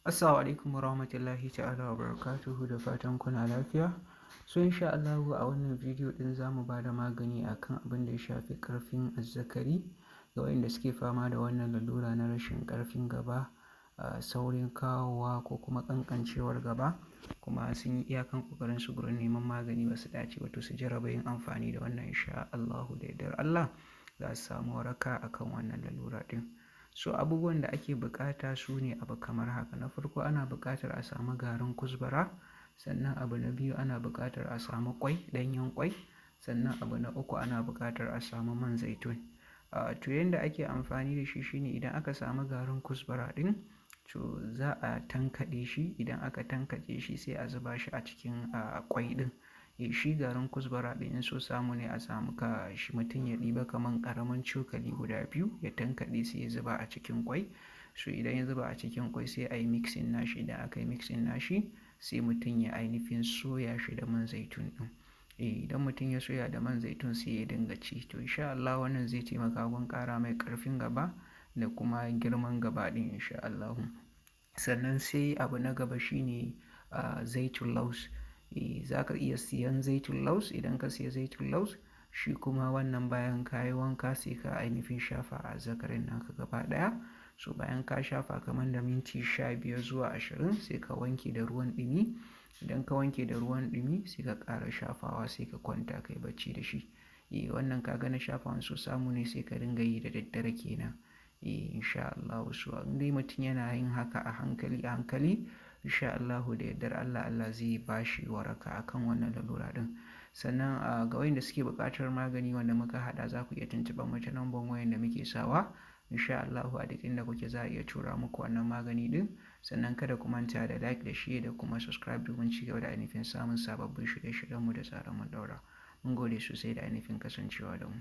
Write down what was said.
Assalamu alaikum warahmatullahi ta'ala wa barakatuhu, da fatan kuna lafiya. So insha Allahu a wannan bidiyo din zamu ba da magani akan abin da ya shafi ƙarfin azzakari ga wayanda suke fama da wannan lalura na rashin ƙarfin gaba, saurin kawowa ko kuma ƙanƙancewar gaba, kuma sun yi iyakan ƙoƙarin su gurin neman magani ba su dace ba, to su jarraba yin amfani da wannan insha Allahu da yardar Allah za su samu waraka akan wannan lalura din. So abubuwan da ake buƙata su ne abu kamar haka: na farko ana buƙatar a samu garin kusbara, sannan abu na biyu ana buƙatar a samu ƙwai, ɗanyen ƙwai, sannan abu na uku ana buƙatar a samu man zaitun. To yanda ake amfani da shi shine idan aka samu garin kusbara ɗin, to za a tankaɗe shi. Idan aka tankaɗe shi sai a zuba shi a cikin ƙwai ɗin. Shi garin kusbara ɗin in so samu ne a samu shi mutum ya ɗiba kaman ƙaramin cokali guda biyu ya tankaɗe sai ya zuba a cikin ƙwai. So idan ya zuba a cikin ƙwai sai a yi mixing nashi. Idan aka yi mixing nashi sai mutum ya ainihin soya shi da man zaitun ɗin. Idan mutum ya soya da man zaitun sai ya dinga ci, to insha Allah wannan zai taimaka gun ƙara mai ƙarfin gaba da kuma girman gaba ɗin insha Allah. Sannan sai abu na gaba shine zaitun laus. Za ka iya siyan zaitun laus. Idan ka siya zaitun laus, shi kuma wannan bayan ka yi wanka sai ka ainihin shafa a azzakarin naka gaba ɗaya. So bayan ka shafa kamar da minti 15 zuwa 20 sai ka wanke da ruwan ɗumi. Idan ka wanke da ruwan ɗumi sai ka ƙara shafawa sai ka kwanta kai bacci da shi. Wannan ka ga na shafawan so samu ne sai ka dinga yi da daddare kenan. Insha Allah. So in dai mutum yana yin haka a hankali a hankali, insha Allahu da yardar Allah, Allah zai ba shi waraka akan wannan lalura din. Sannan ga wayanda suke buƙatar magani wanda muka haɗa, za ku iya tuntuɓar mu ta lambar wayan da muke sawa. Insha Allahu a duk inda kuke za a iya tura muku wannan magani din. Sannan kada ku manta da like da share da kuma subscribe domin ci gaba da ainihin samun sababbin shirye-shiryenmu da tsarin mun daura. Mun gode sosai da ainihin kasancewa da mu.